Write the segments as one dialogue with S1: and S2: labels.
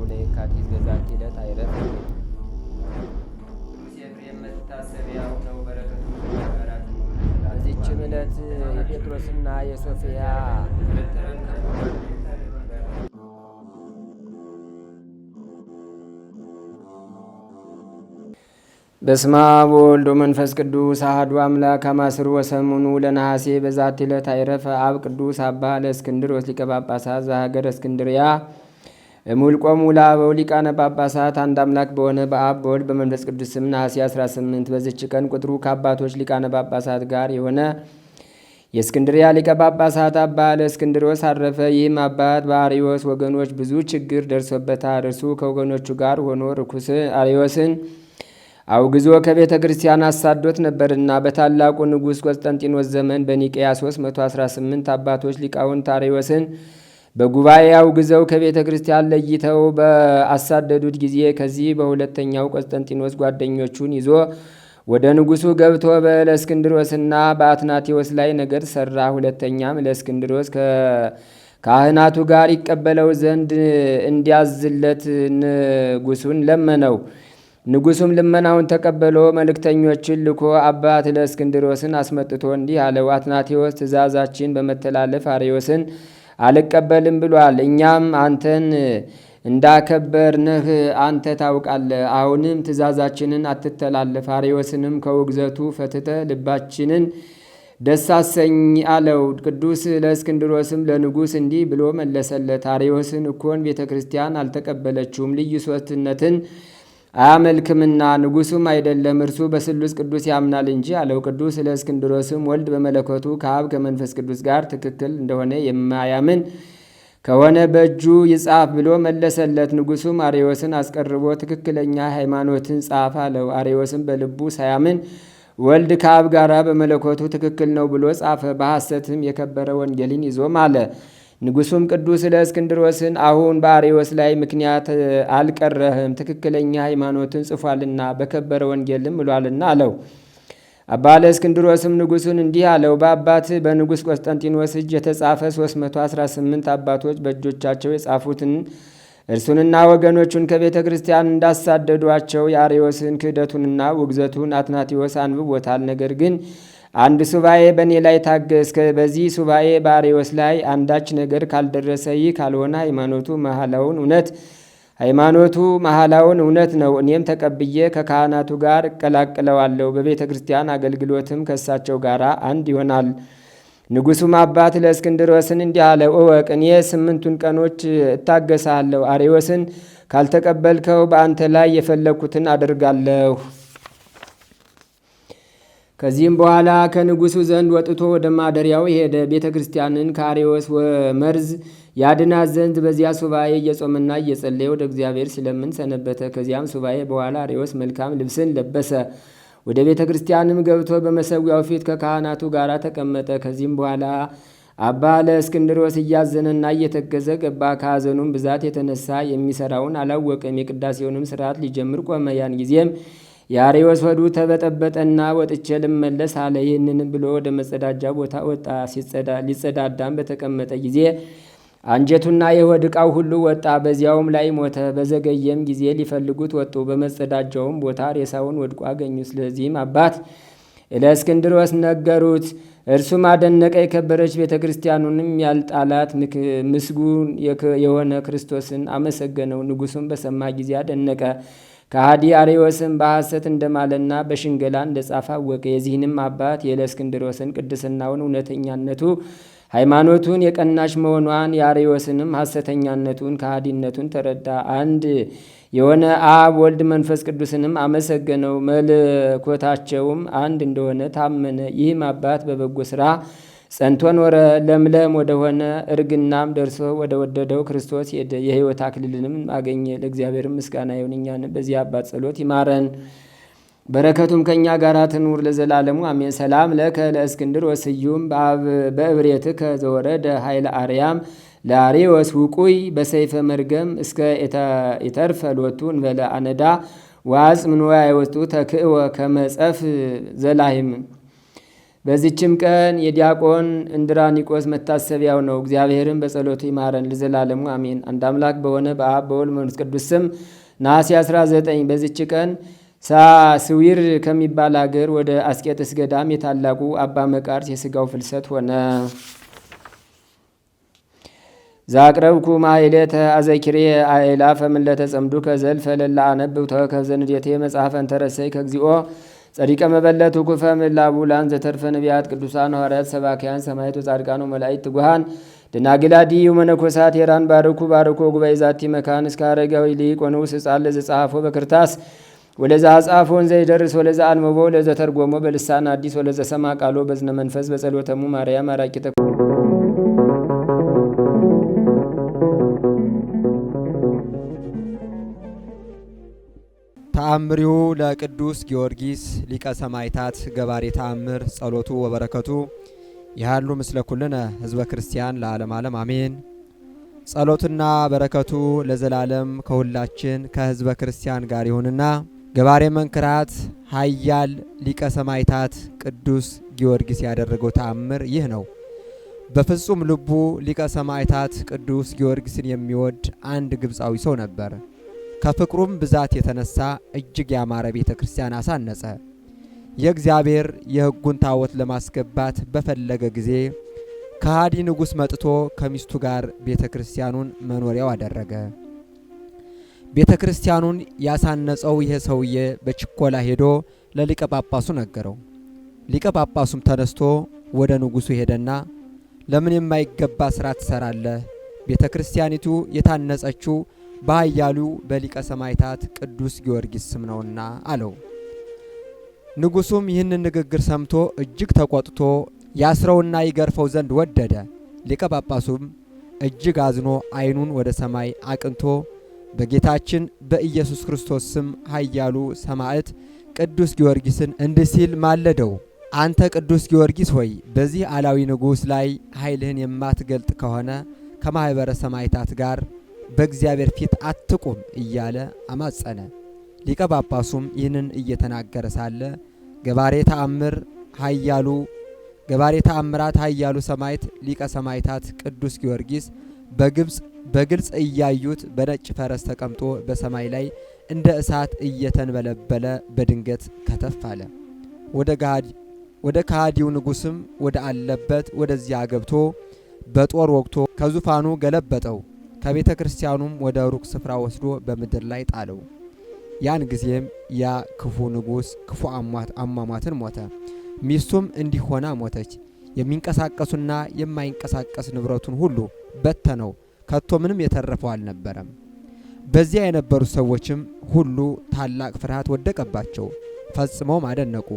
S1: ለየካቲት በዛቲ ዕለት አይረፍ። ቅዱስ ኤፍሬም መታሰቢያው ነው። በረከቱ ጋራት። በዚችም ዕለት የጴጥሮስና የሶፊያ በስመ አብ ወወልድ ወመንፈስ ቅዱስ አሐዱ አምላክ አማስሩ ወሰሙኑ ለነሐሴ በዛቲ ዕለት አይረፈ አብ ቅዱስ አባ ለእስክንድሮስ ሊቀ ጳጳሳት ዘሀገረ እስክንድርያ እሙልቆሙ ለአበው ሊቃነ ጳጳሳት። አንድ አምላክ በሆነ በአብ በወልድ በመንፈስ ቅዱስ ስም ነሐሴ 18 በዚች ቀን ቁጥሩ ከአባቶች ሊቃነ ጳጳሳት ጋር የሆነ የእስክንድርያ ሊቀ ጳጳሳት አባ ለእስክንድሮስ አረፈ። ይህም አባት በአርዮስ ወገኖች ብዙ ችግር ደርሶበታል። እርሱ ከወገኖቹ ጋር ሆኖ ርኩስ አርዮስን አውግዞ ከቤተ ክርስቲያን አሳዶት ነበርና በታላቁ ንጉሥ ቆስጠንጢኖስ ዘመን በኒቅያ 318 አባቶች ሊቃውንት አርዮስን በጉባኤ አውግዘው ከቤተ ክርስቲያን ለይተው በአሳደዱት ጊዜ ከዚህ በሁለተኛው ቆስጠንጢኖስ ጓደኞቹን ይዞ ወደ ንጉሡ ገብቶ በእስክንድሮስና በአትናቴዎስ ላይ ነገር ሠራ። ሁለተኛም ለእስክንድሮስ ከካህናቱ ጋር ይቀበለው ዘንድ እንዲያዝለት ንጉሡን ለመነው። ንጉሡም ልመናውን ተቀበሎ መልእክተኞችን ልኮ አባት ለእስክንድሮስን አስመጥቶ እንዲህ አለው። አትናቴዎስ ትእዛዛችን በመተላለፍ አርዮስን አልቀበልም ብሏል። እኛም አንተን እንዳከበርንህ አንተ ታውቃለህ። አሁንም ትእዛዛችንን አትተላለፍ፣ አርዮስንም ከውግዘቱ ፈትተ ልባችንን ደስ አሰኝ አለው። ቅዱስ ለእስክንድሮስም ለንጉሥ እንዲህ ብሎ መለሰለት። አርዮስን እኮን ቤተ ክርስቲያን አልተቀበለችውም፣ ልዩ ሦስትነትን አያመልክምና ንጉሡም አይደለም፣ እርሱ በስሉስ ቅዱስ ያምናል እንጂ አለው። ቅዱስ ለእስክንድሮስም ወልድ በመለኮቱ ከአብ ከመንፈስ ቅዱስ ጋር ትክክል እንደሆነ የማያምን ከሆነ በእጁ ይጻፍ ብሎ መለሰለት። ንጉሡም አርዮስን አስቀርቦ ትክክለኛ ሃይማኖትን ጻፍ አለው። አርዮስም በልቡ ሳያምን ወልድ ከአብ ጋር በመለኮቱ ትክክል ነው ብሎ ጻፈ። በሐሰትም የከበረ ወንጌልን ይዞም አለ። ንጉሡም ቅዱስ ለእስክንድሮስን አሁን በአርዮስ ላይ ምክንያት አልቀረህም፣ ትክክለኛ ሃይማኖትን ጽፏልና በከበረ ወንጌልም ምሏልና አለው። አባ ለእስክንድሮስም ንጉሡን እንዲህ አለው። በአባት በንጉሥ ቆስጠንጢኖስ እጅ የተጻፈ 318 አባቶች በእጆቻቸው የጻፉትን እርሱንና ወገኖቹን ከቤተ ክርስቲያን እንዳሳደዷቸው የአርዮስን ክህደቱንና ውግዘቱን አትናቴዎስ አንብቦታል። ነገር ግን አንድ ሱባኤ በእኔ ላይ ታገስከ። በዚህ ሱባኤ በአርዮስ ላይ አንዳች ነገር ካልደረሰ ይህ ካልሆነ ሃይማኖቱ መሐላውን እውነት ነው። እኔም ተቀብዬ ከካህናቱ ጋር እቀላቅለዋለሁ። በቤተ ክርስቲያን አገልግሎትም ከእሳቸው ጋር አንድ ይሆናል። ንጉሡም አባት ለእስክንድሮስን እንዲህ አለ። እወቅ፣ እኔ 8 ቀኖች እታገሳለሁ። አርዮስን ካልተቀበልከው በአንተ ላይ የፈለግኩትን አደርጋለሁ። ከዚህም በኋላ ከንጉሡ ዘንድ ወጥቶ ወደ ማደሪያው ሄደ። ቤተ ክርስቲያንን ከአርዮስ መርዝ ያድናት ዘንድ በዚያ ሱባኤ እየጾምና እየጸለየ ወደ እግዚአብሔር ሲለምን ሰነበተ። ከዚያም ሱባኤ በኋላ አርዮስ መልካም ልብስን ለበሰ። ወደ ቤተ ክርስቲያንም ገብቶ በመሰዊያው ፊት ከካህናቱ ጋር ተቀመጠ። ከዚህም በኋላ አባ ለእስክንድሮስ እያዘነና እየተገዘ ገባ። ከሐዘኑም ብዛት የተነሳ የሚሰራውን አላወቀም። የቅዳሴውንም ስርዓት ሊጀምር ቆመ። ያን ጊዜም የአርዮስ ሆዱ ተበጠበጠና ወጥቼ ልመለስ አለ። ይህንንም ብሎ ወደ መጸዳጃ ቦታ ወጣ። ሊጸዳዳም በተቀመጠ ጊዜ አንጀቱና የሆድ ዕቃው ሁሉ ወጣ፣ በዚያውም ላይ ሞተ። በዘገየም ጊዜ ሊፈልጉት ወጡ። በመጸዳጃውም ቦታ ሬሳውን ወድቆ አገኙ። ስለዚህም አባት ለእስክንድሮስ ነገሩት። እርሱም አደነቀ። የከበረች ቤተ ክርስቲያኑንም ያልጣላት ምስጉን የሆነ ክርስቶስን አመሰገነው። ንጉሡም በሰማ ጊዜ አደነቀ። ከሃዲ አርዮስም በሐሰት እንደማለና በሽንገላ እንደጻፈ አወቀ። የዚህንም አባት የእስክንድሮስን ቅድስናውን፣ እውነተኛነቱ፣ ሃይማኖቱን የቀናች መሆኗን፣ የአርዮስንም ሐሰተኛነቱን፣ ከሃዲነቱን ተረዳ። አንድ የሆነ አብ ወልድ መንፈስ ቅዱስንም አመሰገነው። መለኮታቸውም አንድ እንደሆነ ታመነ። ይህም አባት በበጎ ሥራ ጸንቶ ኖረ። ለምለም ወደሆነ እርግናም ደርሶ ወደ ወደደው ክርስቶስ ሄደ። የሕይወት አክሊልንም አገኘ። ለእግዚአብሔር ምስጋና ይሁን፣ እኛንም በዚህ አባት ጸሎት ይማረን፣ በረከቱም ከእኛ ጋር ትኑር ለዘላለሙ አሜን። ሰላም ለከ ለእስክንድሮስ ስዩም በእብሬትከ ዘወረደ ኃይለ አርያም ለአርዮስ ውቁይ በሰይፈ መርገም እስከ የተርፈ ሎቱ እንበለ አነዳ ዋጽ ምንዋ አይወጡ ተክእወ ከመጸፍ ዘላሂም በዚችም ቀን የዲያቆን እንድራኒቆስ መታሰቢያው ነው። እግዚአብሔርን በጸሎቱ ይማረን ለዘላለሙ አሜን። አንድ አምላክ በሆነ በአብ በወልድ በመንፈስ ቅዱስ ስም ነሐሴ 19 በዚች ቀን ሳስዊር ከሚባል አገር ወደ አስቄጥስ ገዳም የታላቁ አባ መቃርስ የሥጋው ፍልሰት ሆነ። ዛቅረብኩ ማይሌተ አዘኪሬ አእላፈ ምለተ ጸምዱ ከዘልፈ ለላ አነብብ ተወከብ ዘንዴቴ መጽሐፈን ተረሰይ ከግዚኦ ጸዲቀ መበለቱ ኩፈ ምላቡላን ዘተርፈ ነቢያት ቅዱሳን ሐዋርያት ሰባኪያን ሰማዕታት ወጻድቃን ወመላእክት ትጉሃን ደናግል አድኅዩ መነኮሳት ሄራን ባርኩ ባርኮ ጉባኤ ዛቲ መካን እስከ አረጋዊ ሊቅ ወንዑስ ሕፃን ለዘጸሐፎ በክርታስ ወለዛ አጻፎን ዘይደርስ ወለዛ አንበቦ ለዘተርጎሞ በልሳን አዲስ ወለዘ ሰማ ቃሎ በዝነ መንፈስ በጸሎተሙ ማርያም አራቂተ
S2: ተአምሪሁ ለቅዱስ ጊዮርጊስ ሊቀ ሰማዕታት ገባሬ ተአምር ጸሎቱ ወበረከቱ ያሉ ምስለ ኩልነ ህዝበ ክርስቲያን ለዓለም ዓለም አሜን። ጸሎትና በረከቱ ለዘላለም ከሁላችን ከህዝበ ክርስቲያን ጋር ይሁንና ገባሬ መንክራት ኃያል ሊቀ ሰማዕታት ቅዱስ ጊዮርጊስ ያደረገው ተአምር ይህ ነው። በፍጹም ልቡ ሊቀ ሰማዕታት ቅዱስ ጊዮርጊስን የሚወድ አንድ ግብፃዊ ሰው ነበር። ከፍቅሩም ብዛት የተነሳ እጅግ ያማረ ቤተ ክርስቲያን አሳነጸ። የእግዚአብሔር የሕጉን ታቦት ለማስገባት በፈለገ ጊዜ ከሃዲ ንጉሥ መጥቶ ከሚስቱ ጋር ቤተ ክርስቲያኑን መኖሪያው አደረገ። ቤተ ክርስቲያኑን ያሳነጸው ይህ ሰውዬ በችኮላ ሄዶ ለሊቀ ጳጳሱ ነገረው። ሊቀ ጳጳሱም ተነስቶ ወደ ንጉሡ ሄደና ለምን የማይገባ ሥራ ትሰራለህ? ቤተ ክርስቲያኒቱ የታነጸችው በኃያሉ በሊቀ ሰማዕታት ቅዱስ ጊዮርጊስ ስም ነውና አለው። ንጉሡም ይህንን ንግግር ሰምቶ እጅግ ተቆጥቶ ያስረውና ይገርፈው ዘንድ ወደደ። ሊቀ ጳጳሱም እጅግ አዝኖ ዓይኑን ወደ ሰማይ አቅንቶ በጌታችን በኢየሱስ ክርስቶስ ስም ኃያሉ ሰማዕት ቅዱስ ጊዮርጊስን እንዲህ ሲል ማለደው። አንተ ቅዱስ ጊዮርጊስ ሆይ በዚህ አላዊ ንጉሥ ላይ ኃይልህን የማትገልጥ ከሆነ ከማኅበረ ሰማዕታት ጋር በእግዚአብሔር ፊት አትቁም እያለ አማጸነ። ሊቀ ጳጳሱም ይህንን እየተናገረ ሳለ ገባሬ ተአምራት ኃያሉ ሰማዕት ሊቀ ሰማዕታት ቅዱስ ጊዮርጊስ በግልጽ እያዩት በነጭ ፈረስ ተቀምጦ በሰማይ ላይ እንደ እሳት እየተንበለበለ በድንገት ከተፍ አለ። ወደ ከሃዲው ንጉሥም ወደ አለበት ወደዚያ ገብቶ በጦር ወግቶ ከዙፋኑ ገለበጠው። ከቤተ ክርስቲያኑም ወደ ሩቅ ስፍራ ወስዶ በምድር ላይ ጣለው። ያን ጊዜም ያ ክፉ ንጉሥ ክፉ አሟሟትን ሞተ። ሚስቱም እንዲህ ሆና ሞተች። የሚንቀሳቀሱና የማይንቀሳቀስ ንብረቱን ሁሉ በተነው፣ ከቶ ምንም የተረፈው አልነበረም። በዚያ የነበሩ ሰዎችም ሁሉ ታላቅ ፍርሃት ወደቀባቸው፣ ፈጽመውም አደነቁ።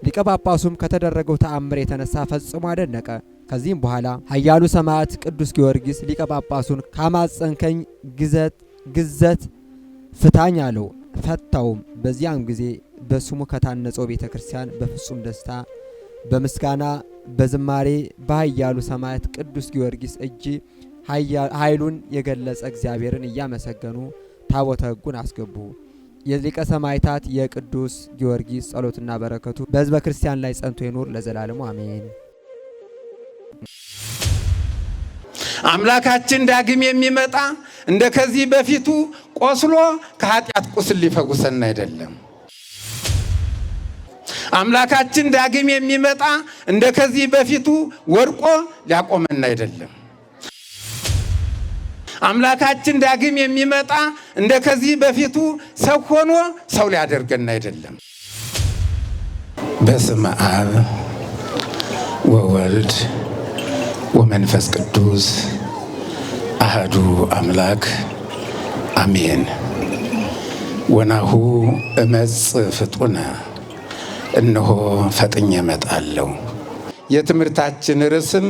S2: ሊቀ ጳጳሱም ከተደረገው ተአምር የተነሳ ፈጽሞ አደነቀ። ከዚህም በኋላ ኃያሉ ሰማዕት ቅዱስ ጊዮርጊስ ሊቀ ጳጳሱን ካማጸንከኝ ግዘት ፍታኝ አለው። ፈታውም። በዚያም ጊዜ በስሙ ከታነጸው ቤተ ክርስቲያን በፍጹም ደስታ በምስጋና በዝማሬ በኃያሉ ሰማዕት ቅዱስ ጊዮርጊስ እጅ ኃይሉን የገለጸ እግዚአብሔርን እያመሰገኑ ታቦተ ሕጉን አስገቡ። የሊቀ ሰማዕታት የቅዱስ ጊዮርጊስ ጸሎትና በረከቱ በሕዝበ ክርስቲያን ላይ ጸንቶ ይኑር ለዘላለሙ አሜን።
S3: አምላካችን ዳግም የሚመጣ እንደ ከዚህ በፊቱ ቆስሎ ከኃጢአት ቁስል ሊፈጉሰን አይደለም። አምላካችን ዳግም የሚመጣ እንደ ከዚህ በፊቱ ወድቆ ሊያቆመን አይደለም። አምላካችን ዳግም የሚመጣ እንደ ከዚህ በፊቱ ሰው ሆኖ ሰው ሊያደርገን አይደለም። በስመ አብ ወወልድ ወመንፈስ ቅዱስ አሐዱ አምላክ አሜን። ወናሁ እመጽእ ፍጡነ እነሆ ፈጥኜ እመጣለሁ። የትምህርታችን ርዕስም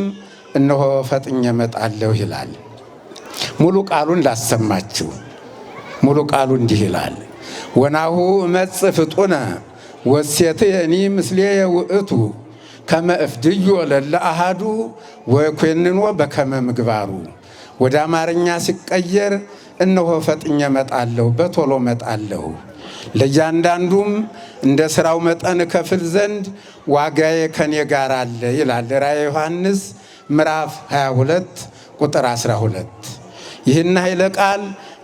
S3: እነሆ ፈጥኜ እመጣለሁ ይላል። ሙሉ ቃሉን ላሰማችሁ። ሙሉ ቃሉ እንዲህ ይላል። ወናሁ እመጽእ ፍጡነ ወሴትየኒ ምስሌየ ውእቱ ከመ እፍድዮ ለለ አሐዱ ወኮንኖ በከመ ምግባሩ። ወደ አማርኛ ሲቀየር እነሆ ፈጥኜ እመጣለሁ፣ በቶሎ እመጣለሁ፣ ለእያንዳንዱም እንደ ሥራው መጠን ከፍል ዘንድ ዋጋዬ ከኔ ጋር አለ ይላል ራእየ ዮሐንስ ምዕራፍ 22 ቁጥር 12። ይህን ኃይለ ቃል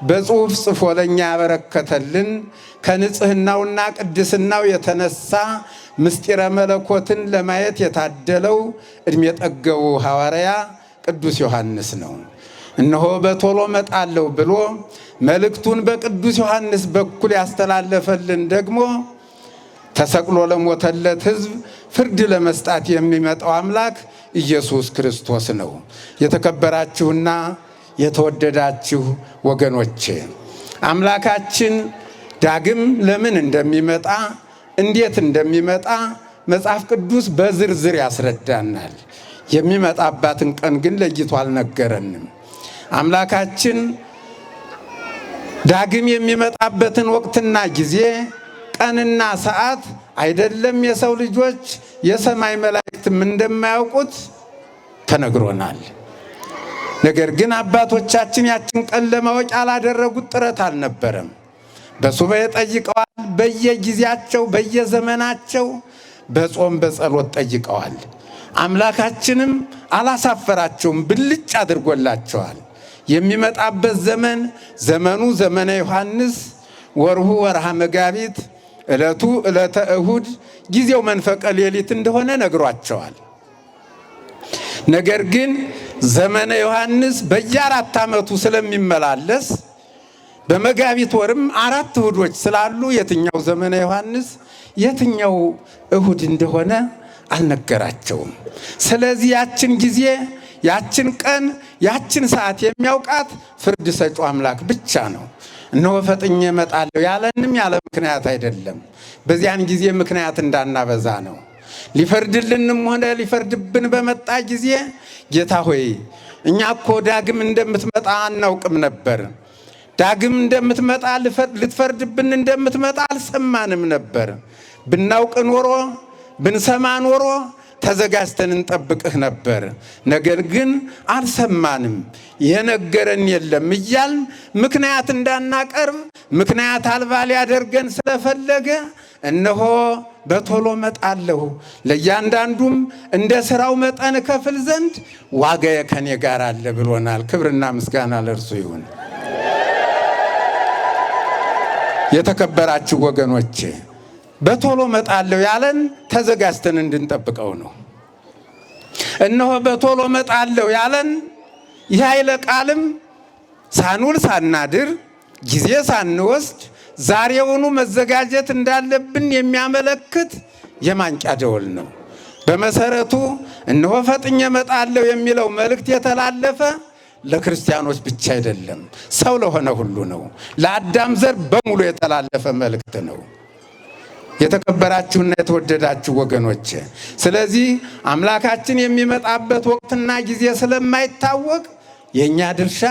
S3: በጽሑፍ ጽፎ ለእኛ ያበረከተልን ከንጽሕናውና ቅድስናው የተነሳ ምስጢረ መለኮትን ለማየት የታደለው ዕድሜ ጠገቡ ሐዋርያ ቅዱስ ዮሐንስ ነው። እነሆ በቶሎ መጣለሁ ብሎ መልእክቱን በቅዱስ ዮሐንስ በኩል ያስተላለፈልን ደግሞ ተሰቅሎ ለሞተለት ሕዝብ ፍርድ ለመስጣት የሚመጣው አምላክ ኢየሱስ ክርስቶስ ነው። የተከበራችሁና የተወደዳችሁ ወገኖቼ አምላካችን ዳግም ለምን እንደሚመጣ እንዴት እንደሚመጣ መጽሐፍ ቅዱስ በዝርዝር ያስረዳናል። የሚመጣባትን ቀን ግን ለይቶ አልነገረንም። አምላካችን ዳግም የሚመጣበትን ወቅትና ጊዜ ቀንና ሰዓት አይደለም የሰው ልጆች የሰማይ መላእክትም እንደማያውቁት ተነግሮናል። ነገር ግን አባቶቻችን ያችን ቀን ለማወቅ ያላደረጉት ጥረት አልነበረም። በሱባኤ ጠይቀዋል። በየጊዜያቸው በየዘመናቸው በጾም በጸሎት ጠይቀዋል። አምላካችንም አላሳፈራቸውም፣ ብልጭ አድርጎላቸዋል። የሚመጣበት ዘመን ዘመኑ ዘመነ ዮሐንስ፣ ወርሁ ወርሃ መጋቢት፣ ዕለቱ ዕለተ እሁድ፣ ጊዜው መንፈቀ ሌሊት እንደሆነ ነግሯቸዋል። ነገር ግን ዘመነ ዮሐንስ በየ4 ዓመቱ ስለሚመላለስ በመጋቢት ወርም 4 እሁዶች ስላሉ የትኛው ዘመነ ዮሐንስ የትኛው እሁድ እንደሆነ አልነገራቸውም። ስለዚህ ያችን ጊዜ ያችን ቀን ያችን ሰዓት የሚያውቃት ፍርድ ሰጪው አምላክ ብቻ ነው። እነሆ ፈጥኜ እመጣለሁ ያለንም ያለ ምክንያት አይደለም። በዚያን ጊዜ ምክንያት እንዳናበዛ ነው። ሊፈርድልንም ሆነ ሊፈርድብን በመጣ ጊዜ ጌታ ሆይ እኛ እኮ ዳግም እንደምትመጣ አናውቅም ነበር፣ ዳግም እንደምትመጣ ልትፈርድብን እንደምትመጣ አልሰማንም ነበር። ብናውቅ ኖሮ ብንሰማ ኖሮ ተዘጋጅተን እንጠብቅህ ነበር። ነገር ግን አልሰማንም፣ የነገረን የለም እያልን ምክንያት እንዳናቀርብ ምክንያት አልባ ሊያደርገን ስለፈለገ እነሆ በቶሎ መጣለሁ፣ ለእያንዳንዱም እንደ ሥራው መጠን ከፍል ዘንድ ዋጋዬ ከኔ ጋር አለ ብሎናል። ክብርና ምስጋና ለእርሱ ይሁን። የተከበራችሁ ወገኖቼ በቶሎ መጣለሁ ያለን ተዘጋጅተን እንድንጠብቀው ነው። እነሆ በቶሎ መጣለሁ ያለን ይህ ኃይለ ቃልም ሳንውል ሳናድር ጊዜ ሳንወስድ ዛሬውኑ መዘጋጀት እንዳለብን የሚያመለክት የማንቂያ ደወል ነው። በመሰረቱ እነሆ ፈጥኜ እመጣለሁ የሚለው መልእክት የተላለፈ ለክርስቲያኖች ብቻ አይደለም፣ ሰው ለሆነ ሁሉ ነው። ለአዳም ዘር በሙሉ የተላለፈ መልእክት ነው። የተከበራችሁና የተወደዳችሁ ወገኖች፣ ስለዚህ አምላካችን የሚመጣበት ወቅትና ጊዜ ስለማይታወቅ የእኛ ድርሻ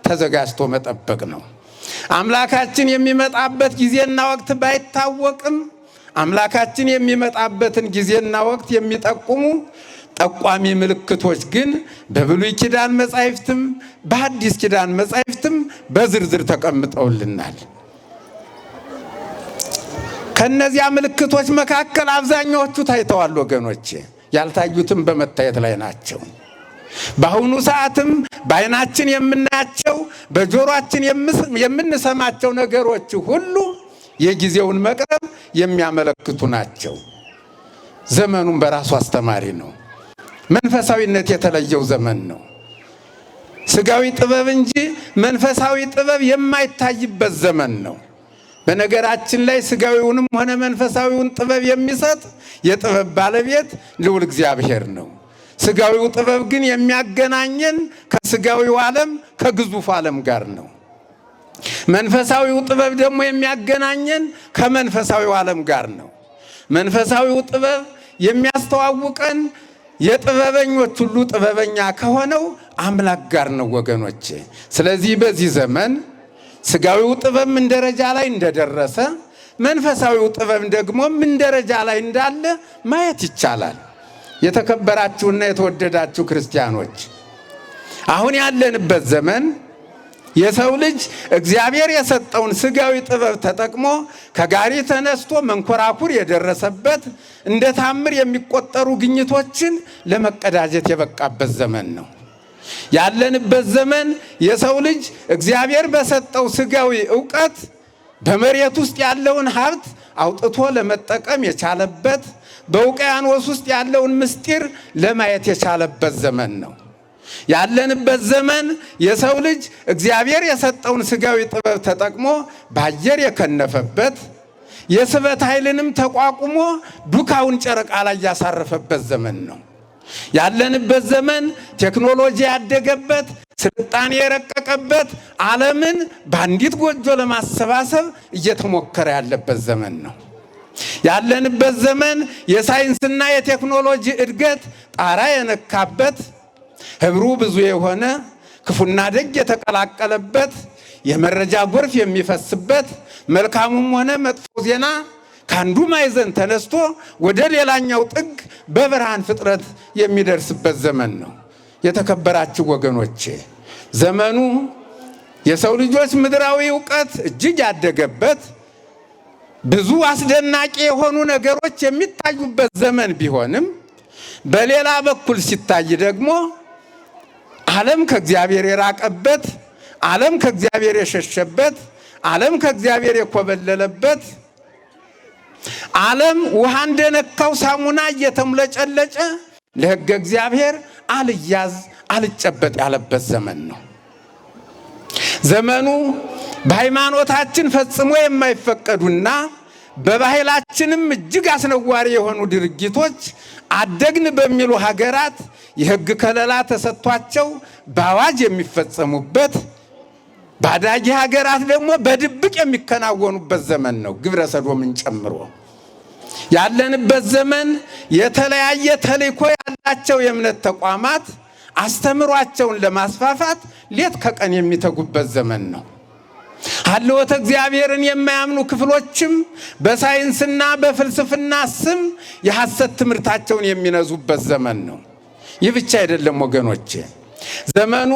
S3: ተዘጋጅቶ መጠበቅ ነው። አምላካችን የሚመጣበት ጊዜና ወቅት ባይታወቅም አምላካችን የሚመጣበትን ጊዜና ወቅት የሚጠቁሙ ጠቋሚ ምልክቶች ግን በብሉይ ኪዳን መጻሕፍትም በሐዲስ ኪዳን መጻሕፍትም በዝርዝር ተቀምጠውልናል። ከነዚያ ምልክቶች መካከል አብዛኛዎቹ ታይተዋል ወገኖቼ፣ ያልታዩትም በመታየት ላይ ናቸው። በአሁኑ ሰዓትም በዓይናችን የምናያቸው በጆሮአችን የምንሰማቸው ነገሮች ሁሉ የጊዜውን መቅረብ የሚያመለክቱ ናቸው። ዘመኑም በራሱ አስተማሪ ነው። መንፈሳዊነት የተለየው ዘመን ነው። ስጋዊ ጥበብ እንጂ መንፈሳዊ ጥበብ የማይታይበት ዘመን ነው። በነገራችን ላይ ስጋዊውንም ሆነ መንፈሳዊውን ጥበብ የሚሰጥ የጥበብ ባለቤት ልዑል እግዚአብሔር ነው። ስጋዊው ጥበብ ግን የሚያገናኘን ከስጋዊው ዓለም ከግዙፍ ዓለም ጋር ነው። መንፈሳዊው ጥበብ ደግሞ የሚያገናኘን ከመንፈሳዊው ዓለም ጋር ነው። መንፈሳዊው ጥበብ የሚያስተዋውቀን የጥበበኞች ሁሉ ጥበበኛ ከሆነው አምላክ ጋር ነው ወገኖቼ። ስለዚህ በዚህ ዘመን ስጋዊው ጥበብ ምን ደረጃ ላይ እንደደረሰ መንፈሳዊው ጥበብ ደግሞ ምን ደረጃ ላይ እንዳለ ማየት ይቻላል። የተከበራችሁና የተወደዳችሁ ክርስቲያኖች አሁን ያለንበት ዘመን የሰው ልጅ እግዚአብሔር የሰጠውን ስጋዊ ጥበብ ተጠቅሞ ከጋሪ ተነስቶ መንኮራኩር የደረሰበት እንደ ታምር የሚቆጠሩ ግኝቶችን ለመቀዳጀት የበቃበት ዘመን ነው። ያለንበት ዘመን የሰው ልጅ እግዚአብሔር በሰጠው ስጋዊ ዕውቀት በመሬት ውስጥ ያለውን ሀብት አውጥቶ ለመጠቀም የቻለበት፣ በውቅያኖስ ውስጥ ያለውን ምስጢር ለማየት የቻለበት ዘመን ነው። ያለንበት ዘመን የሰው ልጅ እግዚአብሔር የሰጠውን ስጋዊ ጥበብ ተጠቅሞ በአየር የከነፈበት፣ የስበት ኃይልንም ተቋቁሞ ዱካውን ጨረቃ ላይ ያሳረፈበት ዘመን ነው። ያለንበት ዘመን ቴክኖሎጂ ያደገበት፣ ስልጣኔ የረቀቀበት፣ ዓለምን በአንዲት ጎጆ ለማሰባሰብ እየተሞከረ ያለበት ዘመን ነው። ያለንበት ዘመን የሳይንስና የቴክኖሎጂ እድገት ጣራ የነካበት፣ ህብሩ ብዙ የሆነ ክፉና ደግ የተቀላቀለበት፣ የመረጃ ጎርፍ የሚፈስበት፣ መልካሙም ሆነ መጥፎ ዜና ከአንዱ ማዕዘን ተነስቶ ወደ ሌላኛው ጥግ በብርሃን ፍጥረት የሚደርስበት ዘመን ነው። የተከበራችሁ ወገኖቼ፣ ዘመኑ የሰው ልጆች ምድራዊ ዕውቀት እጅግ ያደገበት፣ ብዙ አስደናቂ የሆኑ ነገሮች የሚታዩበት ዘመን ቢሆንም በሌላ በኩል ሲታይ ደግሞ ዓለም ከእግዚአብሔር የራቀበት፣ ዓለም ከእግዚአብሔር የሸሸበት፣ ዓለም ከእግዚአብሔር የኮበለለበት፣ ዓለም ውሃ እንደነካው ሳሙና እየተሙለጨለጨ ለሕገ እግዚአብሔር አልያዝ አልጨበጥ ያለበት ዘመን ነው። ዘመኑ በሃይማኖታችን ፈጽሞ የማይፈቀዱና በባህላችንም እጅግ አስነዋሪ የሆኑ ድርጊቶች አደግን በሚሉ ሀገራት የሕግ ከለላ ተሰጥቷቸው በአዋጅ የሚፈጸሙበት፣ ባዳጊ ሀገራት ደግሞ በድብቅ የሚከናወኑበት ዘመን ነው፣ ግብረ ሰዶምን ጨምሮ። ያለንበት ዘመን የተለያየ ተልእኮ ያላቸው የእምነት ተቋማት አስተምሯቸውን ለማስፋፋት ሌት ከቀን የሚተጉበት ዘመን ነው። ሀልወተ እግዚአብሔርን የማያምኑ ክፍሎችም በሳይንስና በፍልስፍና ስም የሐሰት ትምህርታቸውን የሚነዙበት ዘመን ነው። ይህ ብቻ አይደለም ወገኖቼ፣ ዘመኑ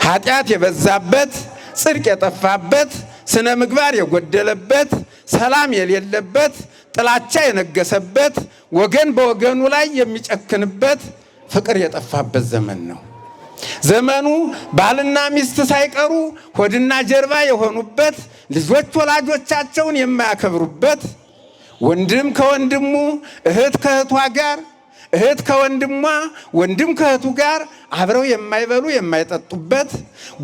S3: ኃጢአት የበዛበት፣ ጽድቅ የጠፋበት፣ ስነ ምግባር የጎደለበት፣ ሰላም የሌለበት፣ ጥላቻ የነገሰበት፣ ወገን በወገኑ ላይ የሚጨክንበት፣ ፍቅር የጠፋበት ዘመን ነው። ዘመኑ ባልና ሚስት ሳይቀሩ ሆድና ጀርባ የሆኑበት፣ ልጆች ወላጆቻቸውን የማያከብሩበት፣ ወንድም ከወንድሙ፣ እህት ከእህቷ ጋር፣ እህት ከወንድሟ፣ ወንድም ከእህቱ ጋር አብረው የማይበሉ የማይጠጡበት፣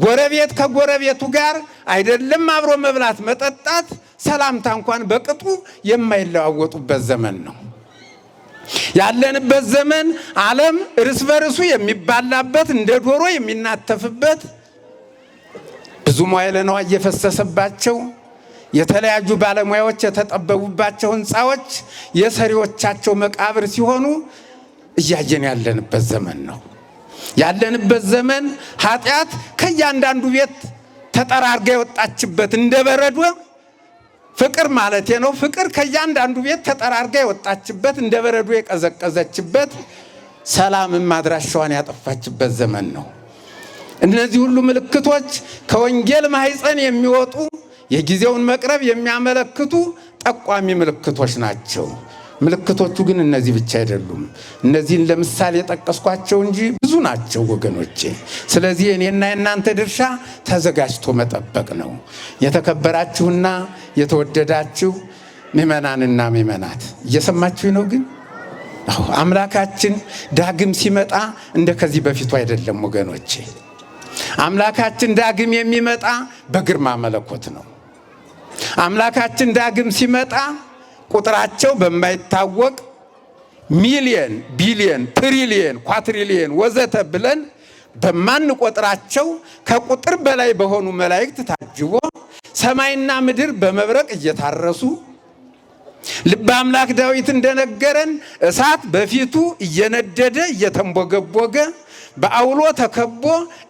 S3: ጎረቤት ከጎረቤቱ ጋር አይደለም አብሮ መብላት መጠጣት፣ ሰላምታ እንኳን በቅጡ የማይለዋወጡበት ዘመን ነው። ያለንበት ዘመን ዓለም እርስ በርሱ የሚባላበት፣ እንደ ዶሮ የሚናተፍበት፣ ብዙ መዋዕለ ንዋይ እየፈሰሰባቸው የተለያዩ ባለሙያዎች የተጠበቡባቸው ሕንፃዎች የሰሪዎቻቸው መቃብር ሲሆኑ እያየን ያለንበት ዘመን ነው። ያለንበት ዘመን ኃጢአት ከእያንዳንዱ ቤት ተጠራርጋ የወጣችበት፣ እንደ በረዶ ፍቅር ማለት ነው። ፍቅር ከእያንዳንዱ ቤት ተጠራርጋ የወጣችበት፣ እንደ በረዶ የቀዘቀዘችበት፣ ሰላምም አድራሻዋን ያጠፋችበት ዘመን ነው። እነዚህ ሁሉ ምልክቶች ከወንጌል ማህፀን የሚወጡ የጊዜውን መቅረብ የሚያመለክቱ ጠቋሚ ምልክቶች ናቸው። ምልክቶቹ ግን እነዚህ ብቻ አይደሉም። እነዚህን ለምሳሌ የጠቀስኳቸው እንጂ ብዙ ናቸው ወገኖቼ። ስለዚህ እኔና የእናንተ ድርሻ ተዘጋጅቶ መጠበቅ ነው። የተከበራችሁና የተወደዳችሁ ምእመናንና ምእመናት እየሰማችሁ ነው። ግን አምላካችን ዳግም ሲመጣ እንደ ከዚህ በፊቱ አይደለም ወገኖቼ። አምላካችን ዳግም የሚመጣ በግርማ መለኮት ነው። አምላካችን ዳግም ሲመጣ ቁጥራቸው በማይታወቅ ሚሊየን፣ ቢሊየን፣ ትሪሊየን፣ ኳትሪሊየን ወዘተ ብለን በማንቆጥራቸው ከቁጥር በላይ በሆኑ መላእክት ታጅቦ ሰማይና ምድር በመብረቅ እየታረሱ ልበ አምላክ ዳዊት እንደነገረን እሳት በፊቱ እየነደደ እየተንቦገቦገ በአውሎ ተከቦ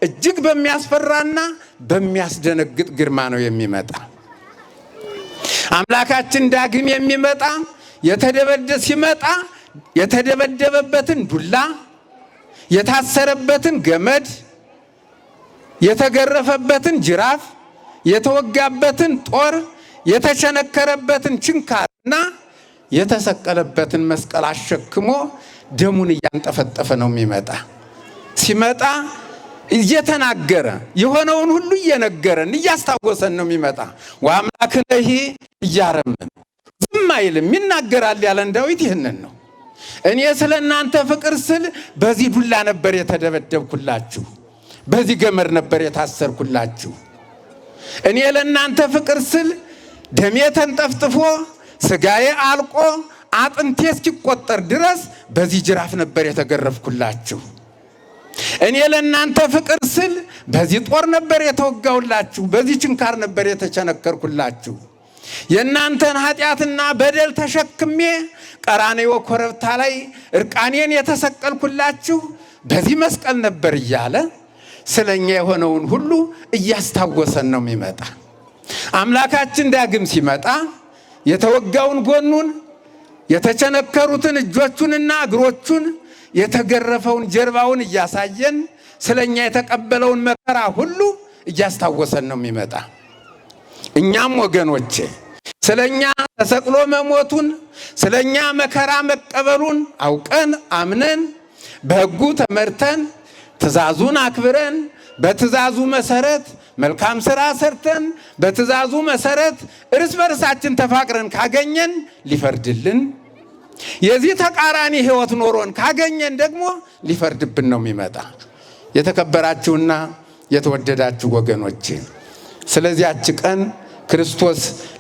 S3: እጅግ በሚያስፈራና በሚያስደነግጥ ግርማ ነው የሚመጣ። አምላካችን ዳግም የሚመጣ ሲመጣ የተደበደበበትን ዱላ፣ የታሰረበትን ገመድ፣ የተገረፈበትን ጅራፍ፣ የተወጋበትን ጦር፣ የተቸነከረበትን ችንካርና የተሰቀለበትን መስቀል አሸክሞ ደሙን እያንጠፈጠፈ ነው የሚመጣ። ሲመጣ እየተናገረ የሆነውን ሁሉ እየነገረን እያስታወሰን ነው የሚመጣ። ወአምላክነሂ እያረምም ዝም አይልም ይናገራል ያለን ዳዊት ይህንን ነው። እኔ ስለ እናንተ ፍቅር ስል በዚህ ዱላ ነበር የተደበደብኩላችሁ፣ በዚህ ገመድ ነበር የታሰርኩላችሁ። እኔ ለእናንተ ፍቅር ስል ደሜ ተንጠፍጥፎ ስጋዬ አልቆ አጥንቴ እስኪቆጠር ድረስ በዚህ ጅራፍ ነበር የተገረፍኩላችሁ። እኔ ለእናንተ ፍቅር ስል በዚህ ጦር ነበር የተወጋውላችሁ፣ በዚህ ችንካር ነበር የተቸነከርኩላችሁ። የእናንተን ኃጢአትና በደል ተሸክሜ ቀራንዮ ኮረብታ ላይ እርቃኔን የተሰቀልኩላችሁ በዚህ መስቀል ነበር እያለ ስለኛ የሆነውን ሁሉ እያስታወሰን ነው የሚመጣ። አምላካችን ዳግም ሲመጣ የተወጋውን ጎኑን፣ የተቸነከሩትን እጆቹንና እግሮቹን፣ የተገረፈውን ጀርባውን እያሳየን ስለኛ የተቀበለውን መከራ ሁሉ እያስታወሰን ነው የሚመጣ። እኛም ወገኖቼ ስለኛ ተሰቅሎ መሞቱን፣ ስለኛ መከራ መቀበሉን አውቀን አምነን በሕጉ ተመርተን ትእዛዙን አክብረን በትእዛዙ መሰረት መልካም ሥራ ሰርተን በትእዛዙ መሰረት እርስ በርሳችን ተፋቅረን ካገኘን ሊፈርድልን፣ የዚህ ተቃራኒ ሕይወት ኖሮን ካገኘን ደግሞ ሊፈርድብን ነው የሚመጣ። የተከበራችሁና የተወደዳችሁ ወገኖቼ ስለዚያች ቀን ክርስቶስ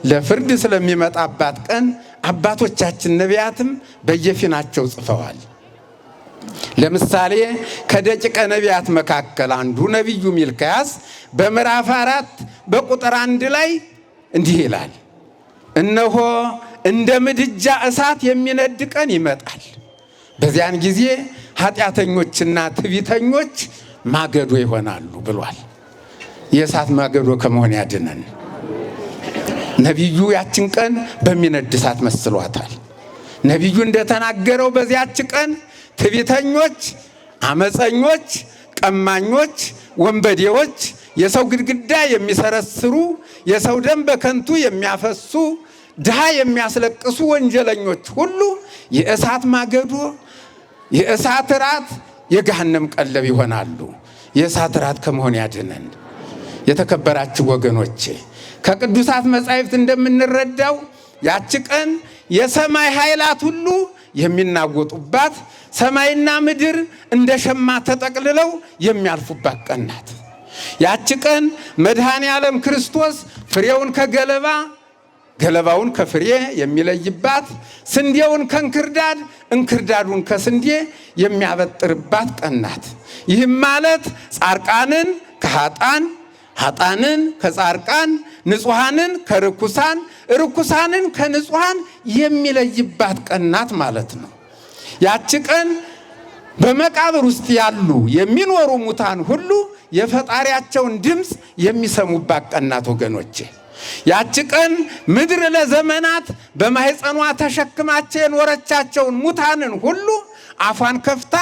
S3: ለፍርድ ስለሚመጣባት ቀን አባቶቻችን ነቢያትም በየፊናቸው ጽፈዋል። ለምሳሌ ከደቂቀ ነቢያት መካከል አንዱ ነቢዩ ሚልክያስ በምዕራፍ 4 በቁጥር 1 ላይ እንዲህ ይላል፣ እነሆ እንደ ምድጃ እሳት የሚነድ ቀን ይመጣል፣ በዚያን ጊዜ ኃጢአተኞችና ትዕቢተኞች ማገዶ ይሆናሉ ብሏል። የእሳት ማገዶ ከመሆን ያድነን። ነቢዩ ያችን ቀን በሚነድ እሳት መስሏታል። ነቢዩ እንደተናገረው በዚያች ቀን ትዕቢተኞች፣ አመፀኞች፣ ቀማኞች፣ ወንበዴዎች፣ የሰው ግድግዳ የሚሰረስሩ፣ የሰው ደም በከንቱ የሚያፈሱ፣ ድሃ የሚያስለቅሱ ወንጀለኞች ሁሉ የእሳት ማገዶ፣ የእሳት ራት፣ የገሃነም ቀለብ ይሆናሉ። የእሳት ራት ከመሆን ያድነን። የተከበራችሁ ወገኖቼ ከቅዱሳት መጻሕፍት እንደምንረዳው ያች ቀን የሰማይ ኃይላት ሁሉ የሚናወጡባት፣ ሰማይና ምድር እንደ ሸማ ተጠቅልለው የሚያልፉባት ቀን ናት። ያች ቀን መድኃኔ ዓለም ክርስቶስ ፍሬውን ከገለባ ገለባውን ከፍሬ የሚለይባት፣ ስንዴውን ከእንክርዳድ እንክርዳዱን ከስንዴ የሚያበጥርባት ቀን ናት። ይህም ማለት ጻርቃንን ከኃጣን፣ ኃጣንን ከጻርቃን፣ ንጹሐንን ከርኩሳን፣ ርኩሳንን ከንጹሐን የሚለይባት ቀን ናት ማለት ነው። ያች ቀን በመቃብር ውስጥ ያሉ የሚኖሩ ሙታን ሁሉ የፈጣሪያቸውን ድምፅ የሚሰሙባት ቀን ናት ወገኖቼ። ያች ቀን ምድር ለዘመናት በማህፀኗ ተሸክማቸው የኖረቻቸውን ሙታንን ሁሉ አፏን ከፍታ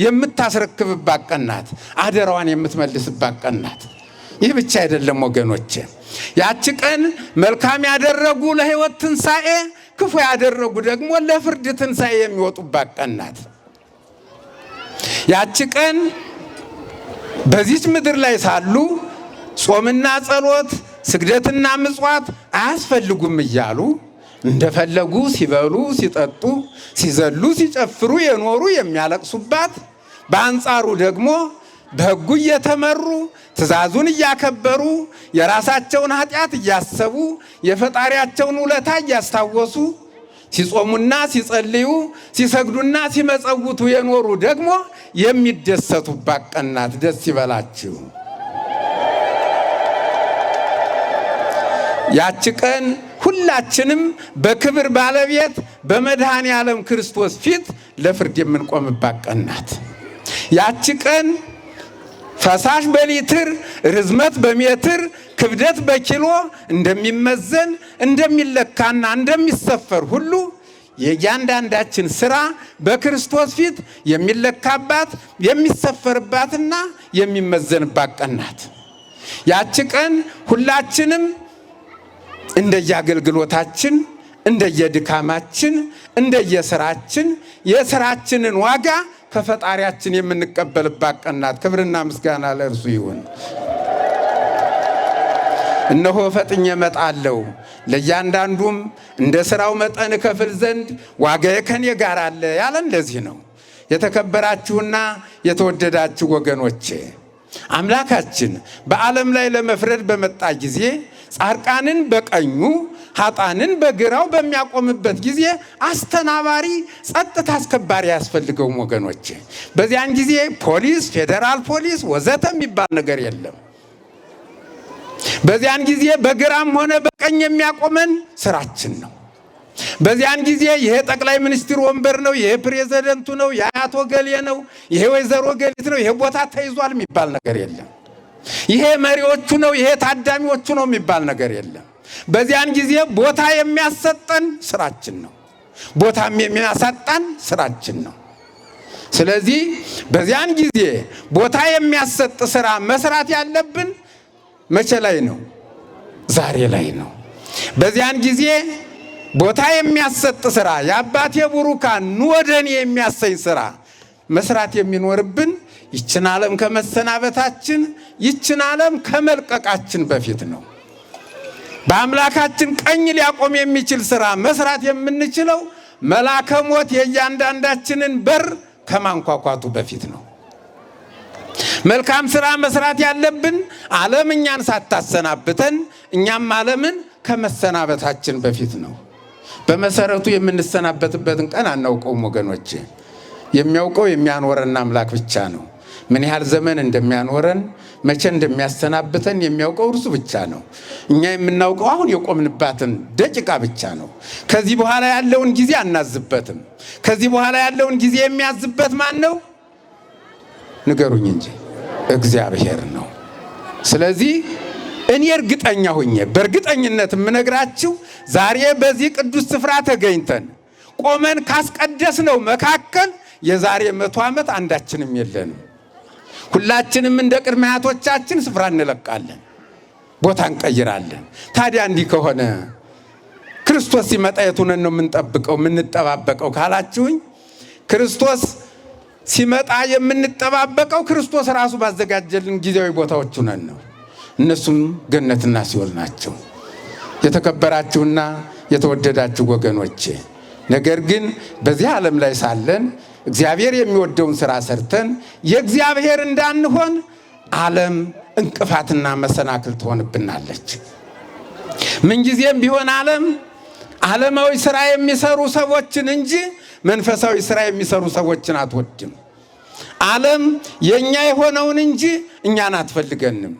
S3: የምታስረክብባት ቀን ናት። አደራዋን የምትመልስባት ቀን ናት። ይህ ብቻ አይደለም ወገኖቼ፣ ያች ቀን መልካም ያደረጉ ለሕይወት ትንሣኤ፣ ክፉ ያደረጉ ደግሞ ለፍርድ ትንሣኤ የሚወጡባት ቀን ናት። ያች ቀን በዚች ምድር ላይ ሳሉ ጾምና ጸሎት፣ ስግደትና ምጽዋት አያስፈልጉም እያሉ እንደፈለጉ ሲበሉ፣ ሲጠጡ፣ ሲዘሉ፣ ሲጨፍሩ የኖሩ የሚያለቅሱባት፣ በአንጻሩ ደግሞ በሕጉ እየተመሩ ትእዛዙን እያከበሩ የራሳቸውን ኃጢአት እያሰቡ የፈጣሪያቸውን ውለታ እያስታወሱ ሲጾሙና ሲጸልዩ ሲሰግዱና ሲመጸውቱ የኖሩ ደግሞ የሚደሰቱባት ቀን ናት። ደስ ይበላችሁ። ያች ቀን ሁላችንም በክብር ባለቤት በመድኃኔ ዓለም ክርስቶስ ፊት ለፍርድ የምንቆምባት ቀን ናት። ያች ቀን ፈሳሽ በሊትር ርዝመት በሜትር ክብደት በኪሎ እንደሚመዘን እንደሚለካና እንደሚሰፈር ሁሉ የእያንዳንዳችን ስራ በክርስቶስ ፊት የሚለካባት የሚሰፈርባትና የሚመዘንባት ቀን ናት። ያቺ ቀን ሁላችንም እንደየአገልግሎታችን፣ እንደየድካማችን፣ እንደየስራችን የስራችንን ዋጋ ከፈጣሪያችን የምንቀበልባት ቀን ናት። ክብርና ምስጋና ለእርሱ ይሁን። እነሆ ፈጥኜ እመጣለሁ፣ ለእያንዳንዱም እንደ ሥራው መጠን እከፍል ዘንድ ዋጋዬ ከኔ ጋር አለ ያለ እንደዚህ ነው። የተከበራችሁና የተወደዳችሁ ወገኖቼ አምላካችን በዓለም ላይ ለመፍረድ በመጣ ጊዜ ጻድቃንን በቀኙ ኃጥአንን በግራው በሚያቆምበት ጊዜ አስተናባሪ፣ ጸጥታ አስከባሪ ያስፈልገውም ወገኖቼ። በዚያን ጊዜ ፖሊስ፣ ፌዴራል ፖሊስ ወዘተ የሚባል ነገር የለም። በዚያን ጊዜ በግራም ሆነ በቀኝ የሚያቆመን ስራችን ነው። በዚያን ጊዜ ይሄ ጠቅላይ ሚኒስትር ወንበር ነው፣ ይሄ ፕሬዝዳንቱ ነው፣ የአያቶ ገሌ ነው፣ ይሄ ወይዘሮ ገሊት ነው፣ ይሄ ቦታ ተይዟል የሚባል ነገር የለም። ይሄ መሪዎቹ ነው፣ ይሄ ታዳሚዎቹ ነው የሚባል ነገር የለም። በዚያን ጊዜ ቦታ የሚያሰጠን ስራችን ነው፣ ቦታም የሚያሳጣን ስራችን ነው። ስለዚህ በዚያን ጊዜ ቦታ የሚያሰጥ ስራ መስራት ያለብን መቼ ላይ ነው? ዛሬ ላይ ነው። በዚያን ጊዜ ቦታ የሚያሰጥ ስራ፣ የአባቴ ቡሩካን ኑ ወደ እኔ የሚያሰኝ ስራ መስራት የሚኖርብን ይችን ዓለም ከመሰናበታችን፣ ይችን ዓለም ከመልቀቃችን በፊት ነው። በአምላካችን ቀኝ ሊያቆም የሚችል ስራ መስራት የምንችለው መልአከ ሞት የእያንዳንዳችንን በር ከማንኳኳቱ በፊት ነው። መልካም ስራ መስራት ያለብን ዓለም እኛን ሳታሰናብተን፣ እኛም ዓለምን ከመሰናበታችን በፊት ነው። በመሰረቱ የምንሰናበትበትን ቀን አናውቀውም ወገኖቼ። የሚያውቀው የሚያኖረን አምላክ ብቻ ነው። ምን ያህል ዘመን እንደሚያኖረን፣ መቼ እንደሚያሰናብተን የሚያውቀው እርሱ ብቻ ነው። እኛ የምናውቀው አሁን የቆምንባትን ደቂቃ ብቻ ነው። ከዚህ በኋላ ያለውን ጊዜ አናዝበትም። ከዚህ በኋላ ያለውን ጊዜ የሚያዝበት ማን ነው? ንገሩኝ እንጂ እግዚአብሔር ነው። ስለዚህ እኔ እርግጠኛ ሆኜ በእርግጠኝነት የምነግራችሁ ዛሬ በዚህ ቅዱስ ስፍራ ተገኝተን ቆመን ካስቀደስነው መካከል የዛሬ 100 ዓመት አንዳችንም የለንም። ሁላችንም እንደ ቅድመ አያቶቻችን ስፍራ እንለቃለን፣ ቦታ እንቀይራለን። ታዲያ እንዲህ ከሆነ ክርስቶስ ሲመጣ የቱን ነው የምንጠብቀው የምንጠባበቀው ካላችሁኝ፣ ክርስቶስ ሲመጣ የምንጠባበቀው ክርስቶስ ራሱ ባዘጋጀልን ጊዜያዊ ቦታዎች ነን ነው። እነሱም ገነትና ሲኦል ናቸው። የተከበራችሁና የተወደዳችሁ ወገኖቼ፣ ነገር ግን በዚህ ዓለም ላይ ሳለን እግዚአብሔር የሚወደውን ሥራ ሰርተን የእግዚአብሔር እንዳንሆን ዓለም እንቅፋትና መሰናክል ትሆንብናለች። ምንጊዜም ቢሆን ዓለማዊ ሥራ የሚሰሩ ሰዎችን እንጂ መንፈሳዊ ሥራ የሚሰሩ ሰዎችን አትወድም። ዓለም የኛ የሆነውን እንጂ እኛን አትፈልገንም።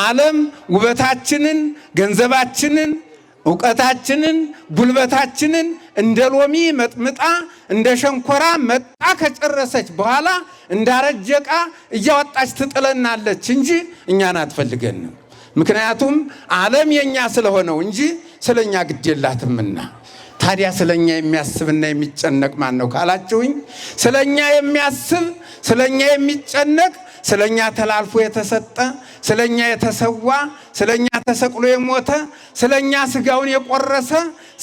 S3: ዓለም ውበታችንን፣ ገንዘባችንን፣ ዕውቀታችንን፣ ጉልበታችንን እንደ ሎሚ መጥምጣ እንደ ሸንኮራ መጣ ከጨረሰች በኋላ እንዳረጀ ዕቃ እያወጣች ትጥለናለች እንጂ እኛን አትፈልገንም። ምክንያቱም ዓለም የኛ ስለሆነው እንጂ ስለኛ ግድ የላትምና። ታዲያ ስለኛ የሚያስብና የሚጨነቅ ማን ነው ካላችሁኝ፣ ስለኛ የሚያስብ ስለኛ የሚጨነቅ ስለኛ ተላልፎ የተሰጠ ስለኛ የተሰዋ ስለኛ ተሰቅሎ የሞተ ስለኛ ስጋውን የቆረሰ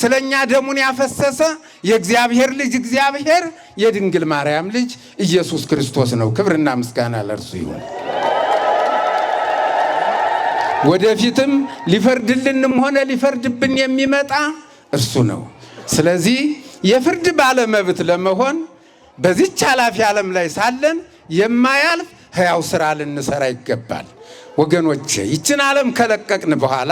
S3: ስለኛ ደሙን ያፈሰሰ የእግዚአብሔር ልጅ እግዚአብሔር የድንግል ማርያም ልጅ ኢየሱስ ክርስቶስ ነው። ክብርና ምስጋና ለእርሱ ይሁን። ወደፊትም ሊፈርድልንም ሆነ ሊፈርድብን የሚመጣ እርሱ ነው። ስለዚህ የፍርድ ባለመብት ለመሆን በዚህች ኃላፊ ዓለም ላይ ሳለን የማያልፍ ሕያው ሥራ ልንሰራ ይገባል ወገኖቼ። ይችን ዓለም ከለቀቅን በኋላ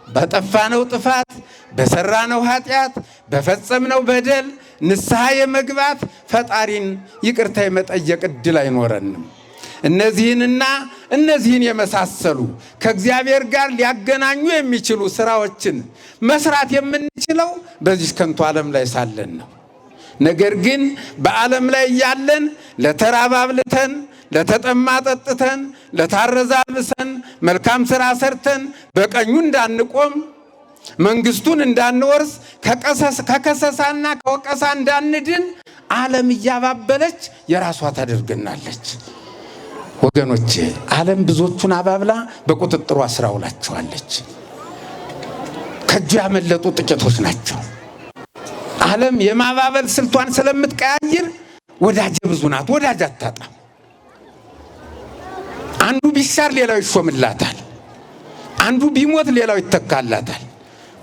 S3: በጠፋነው ጥፋት፣ በሰራነው ኃጢአት፣ በፈጸምነው በደል ንስሐ የመግባት ፈጣሪን ይቅርታ የመጠየቅ ዕድል አይኖረንም። እነዚህንና እነዚህን የመሳሰሉ ከእግዚአብሔር ጋር ሊያገናኙ የሚችሉ ስራዎችን መስራት የምንችለው በዚህ ከንቱ ዓለም ላይ ሳለን ነው። ነገር ግን በዓለም ላይ ያለን ለተራበ አብልተን፣ ለተጠማ ጠጥተን፣ ለታረዘ አልብሰን፣ መልካም ስራ ሰርተን በቀኙ እንዳንቆም፣ መንግስቱን እንዳንወርስ፣ ከከሰሳና ከወቀሳ እንዳንድን ዓለም እያባበለች የራሷ ታደርገናለች። ወገኖቼ ዓለም ብዙዎቹን አባብላ በቁጥጥሯ ስራ ውላቸዋለች። ከእጁ ያመለጡ ጥቂቶች ናቸው። ዓለም የማባበል ስልቷን ስለምትቀያይር ወዳጅ ብዙ ናት፣ ወዳጅ አታጣም። አንዱ ቢሻር ሌላው ይሾምላታል፣ አንዱ ቢሞት ሌላው ይተካላታል።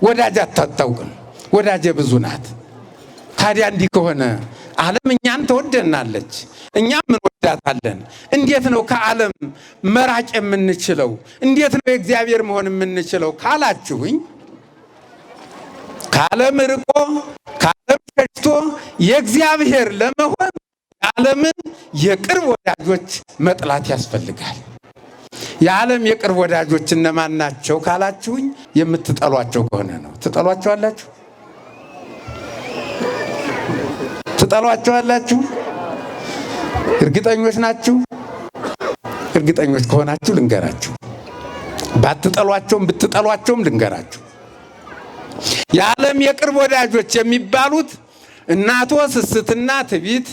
S3: ወዳጅ አታጣውቅም፣ ወዳጅ ብዙ ናት። ታዲያ እንዲህ ከሆነ ዓለም እኛን ተወደናለች፣ እኛም እንወዳታለን። እንዴት ነው ከዓለም መራቅ የምንችለው? እንዴት ነው የእግዚአብሔር መሆን የምንችለው ካላችሁኝ፣ ከዓለም ርቆ ከዓለም ሸሽቶ የእግዚአብሔር ለመሆን የዓለምን የቅርብ ወዳጆች መጥላት ያስፈልጋል። የዓለም የቅርብ ወዳጆች እነማን ናቸው ካላችሁኝ፣ የምትጠሏቸው ከሆነ ነው። ትጠሏቸዋላችሁ? ትጠሏቸዋላችሁ? እርግጠኞች ናችሁ? እርግጠኞች ከሆናችሁ ልንገራችሁ፣ ባትጠሏቸውም ብትጠሏቸውም ልንገራችሁ። የዓለም የቅርብ ወዳጆች የሚባሉት እናቶ ስስትና ትቢት፣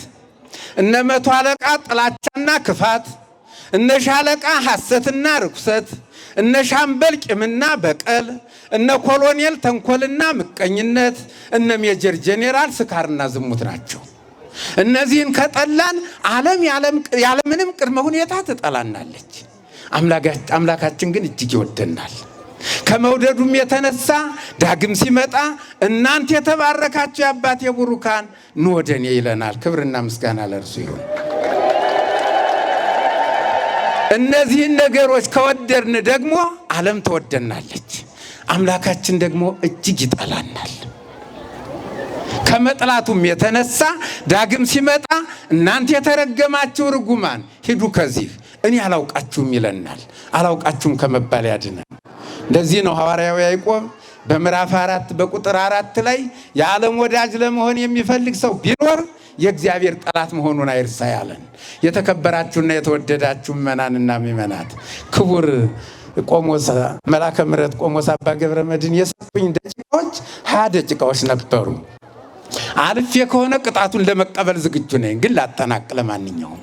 S3: እነ መቶ አለቃ ጥላቻና ክፋት፣ እነ ሻለቃ ሐሰትና ርኩሰት፣ እነ ሻምበል ቂምና በቀል፣ እነ ኮሎኔል ተንኮልና ምቀኝነት፣ እነ ሜጀር ጄኔራል ስካርና ዝሙት ናቸው። እነዚህን ከጠላን ዓለም ያለምንም ቅድመ ሁኔታ ትጠላናለች። አምላካችን ግን እጅግ ይወደናል። ከመውደዱም የተነሳ ዳግም ሲመጣ እናንተ የተባረካችሁ የአባቴ ቡሩካን ኑ ወደ እኔ ይለናል። ክብርና ምስጋና ለእርሱ ይሁን። እነዚህን ነገሮች ከወደድን ደግሞ ዓለም ትወደናለች። አምላካችን ደግሞ እጅግ ይጠላናል። ከመጥላቱም የተነሳ ዳግም ሲመጣ እናንተ የተረገማችሁ ርጉማን ሂዱ ከዚህ እኔ አላውቃችሁም ይለናል። አላውቃችሁም ከመባል ያድነን። እንደዚህ ነው ሐዋርያው ያዕቆብ በምዕራፍ 4 በቁጥር 4 ላይ የዓለም ወዳጅ ለመሆን የሚፈልግ ሰው ቢኖር የእግዚአብሔር ጠላት መሆኑን አይርሳ ያለን። የተከበራችሁና የተወደዳችሁ ምእመናንና ምእመናት፣ ክቡር ቆሞስ መላከ ምሕረት ቆሞስ አባ ገብረ መድኅን የሰጡኝ ደቂቃዎች 20 ደቂቃዎች ነበሩ። አልፌ ከሆነ ቅጣቱን ለመቀበል ዝግጁ ነኝ፣ ግን ላጠናቅ። ለማንኛውም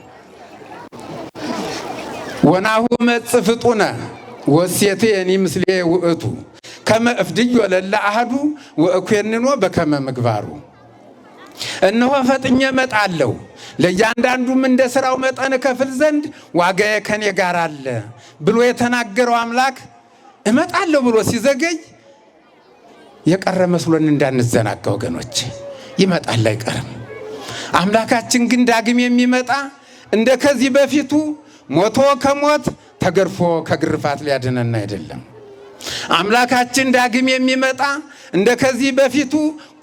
S3: ወናሁ መጽእ ፍጡነ ወሴቴ እኔ ምስሌ ውእቱ ከመ እፍድዮ ለለ አሐዱ ወእኮንኖ በከመ ምግባሩ። እነሆ ፈጥኜ እመጣለሁ፣ ለእያንዳንዱም እንደ ሥራው መጠን እከፍል ዘንድ ዋጋዬ ከኔ ጋር አለ ብሎ የተናገረው አምላክ እመጣለሁ ብሎ ሲዘገይ የቀረ መስሎን እንዳንዘናጋ ወገኖች። ይመጣል፣ አይቀርም። አምላካችን ግን ዳግም የሚመጣ እንደ ከዚህ በፊቱ ሞቶ ከሞት ተገርፎ ከግርፋት ሊያድነን አይደለም። አምላካችን ዳግም የሚመጣ እንደ ከዚህ በፊቱ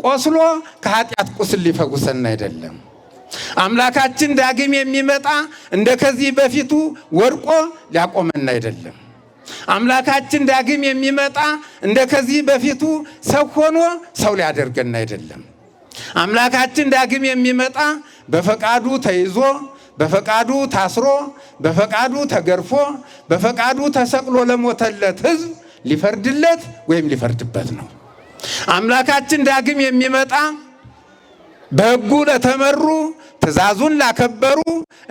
S3: ቆስሎ ከኃጢአት ቁስል ሊፈጉሰን አይደለም። አምላካችን ዳግም የሚመጣ እንደ ከዚህ በፊቱ ወድቆ ሊያቆመን አይደለም። አምላካችን ዳግም የሚመጣ እንደ ከዚህ በፊቱ ሰው ሆኖ ሰው ሊያደርገን አይደለም። አምላካችን ዳግም የሚመጣ በፈቃዱ ተይዞ በፈቃዱ ታስሮ በፈቃዱ ተገርፎ በፈቃዱ ተሰቅሎ ለሞተለት ሕዝብ ሊፈርድለት ወይም ሊፈርድበት ነው። አምላካችን ዳግም የሚመጣ በሕጉ ለተመሩ ትእዛዙን ላከበሩ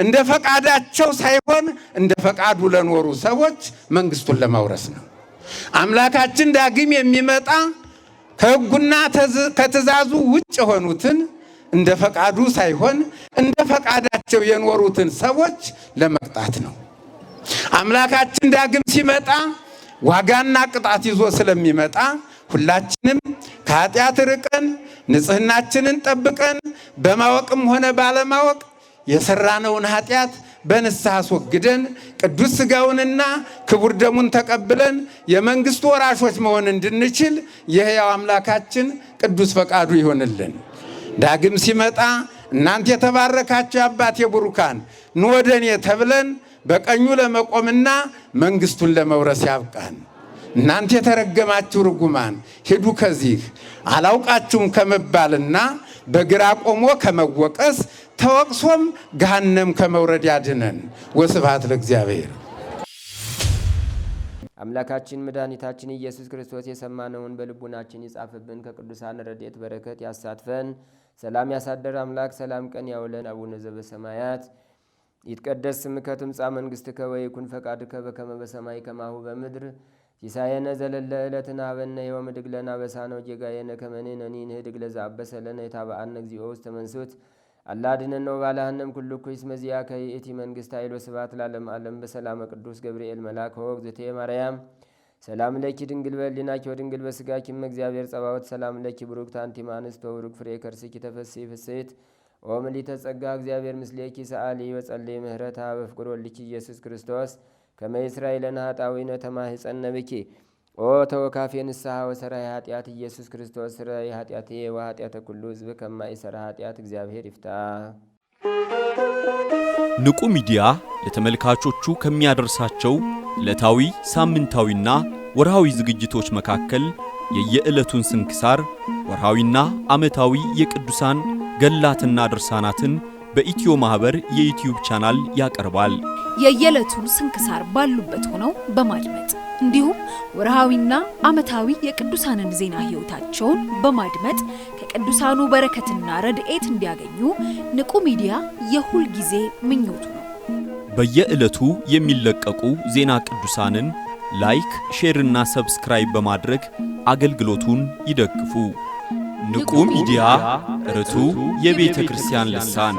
S3: እንደ ፈቃዳቸው ሳይሆን እንደ ፈቃዱ ለኖሩ ሰዎች መንግስቱን ለማውረስ ነው። አምላካችን ዳግም የሚመጣ ከሕጉና ከትእዛዙ ውጭ የሆኑትን እንደ ፈቃዱ ሳይሆን እንደ ፈቃዳቸው የኖሩትን ሰዎች ለመቅጣት ነው። አምላካችን ዳግም ሲመጣ ዋጋና ቅጣት ይዞ ስለሚመጣ ሁላችንም ከኃጢአት ርቀን ንጽህናችንን ጠብቀን በማወቅም ሆነ ባለማወቅ የሰራነውን ኃጢአት በንስሐ አስወግደን ቅዱስ ሥጋውንና ክቡር ደሙን ተቀብለን የመንግስቱ ወራሾች መሆን እንድንችል የሕያው አምላካችን ቅዱስ ፈቃዱ ይሆንልን። ዳግም ሲመጣ እናንተ የተባረካችሁ የአባቴ ቡሩካን ኑ ወደ እኔ ተብለን በቀኙ ለመቆምና መንግስቱን ለመውረስ ያብቃን። እናንተ የተረገማችሁ ርጉማን ሂዱ ከዚህ አላውቃችሁም ከመባልና በግራ ቆሞ ከመወቀስ ተወቅሶም ገሃነም ከመውረድ ያድነን። ወስብሐት ለእግዚአብሔር።
S1: አምላካችን መድኃኒታችን ኢየሱስ ክርስቶስ የሰማነውን በልቡናችን ይጻፍብን፣ ከቅዱሳን ረድኤት በረከት ያሳትፈን። ሰላም ያሳደር አምላክ ሰላም ቀን ያውለን። አቡነ ዘበሰማያት ይትቀደስ ስምከ ትምጻእ መንግሥትከ ወይኩን ፈቃድከ በከመ በሰማይ ከማሁ በምድር ሲሳየነ ዘለለ ዕለትነ ሀበነ ዮም ወኅድግ ለነ አበሳነ ወጌጋየነ ከመ ንሕነኒ ንኅድግ ለዘአበሰ ለነ ኢታብአነ እግዚኦ ውስተ መንሱት አላ አድኅነነ ወባልሐነም ኩሉ ኩይስ መዚአከ ይእቲ መንግሥት ኃይል ወስብሐት ለዓለመ ዓለም በሰላመ ቅዱስ ገብርኤል መልአክ ወእግዝእትየ ማርያም ሰላም ለኪ ድንግል በሕሊናኪ ወድንግል በሥጋኪ እም እግዚአብሔር ጸባዖት ሰላም ለኪ ብሩክት አንቲ እምአንስት ወቡሩክ ፍሬ ከርሥኪ ተፈሥሒ ፍሥሕት ኦ ምልዕተ ጸጋ እግዚአብሔር ምስሌኪ ሰአሊ ወጸልይ ምህረታ በፍቅር ወልድኪ ኢየሱስ ክርስቶስ ከመ ይስራይ ለነ ኃጣውኢነ ተማኅፀነ ብኪ ኦ ተወካፌ ንስሐ ወሰራይ ኃጢአት ኢየሱስ ክርስቶስ ስረይ ኃጢአትየ ወኃጢአተ ኩሉ ሕዝብ ከማይሰራ ኃጢአት እግዚአብሔር ይፍታ።
S4: ንቁ ሚዲያ ለተመልካቾቹ ከሚያደርሳቸው ዕለታዊ ሳምንታዊና ወርሃዊ ዝግጅቶች መካከል የየዕለቱን ስንክሳር ወርሃዊና ዓመታዊ የቅዱሳን ገላትና ድርሳናትን በኢትዮ ማህበር የዩቲዩብ ቻናል ያቀርባል።
S5: የየዕለቱን ስንክሳር ባሉበት ሆነው በማድመጥ እንዲሁም ወርሃዊና ዓመታዊ የቅዱሳንን ዜና ሕይወታቸውን በማድመጥ ከቅዱሳኑ በረከትና ረድኤት እንዲያገኙ ንቁ ሚዲያ የሁል ጊዜ ምኞቱ ነው።
S4: በየዕለቱ የሚለቀቁ ዜና ቅዱሳንን ላይክ፣ ሼር እና ሰብስክራይብ በማድረግ አገልግሎቱን ይደግፉ። ንቁ ሚዲያ ርቱ የቤተ ክርስቲያን ልሳን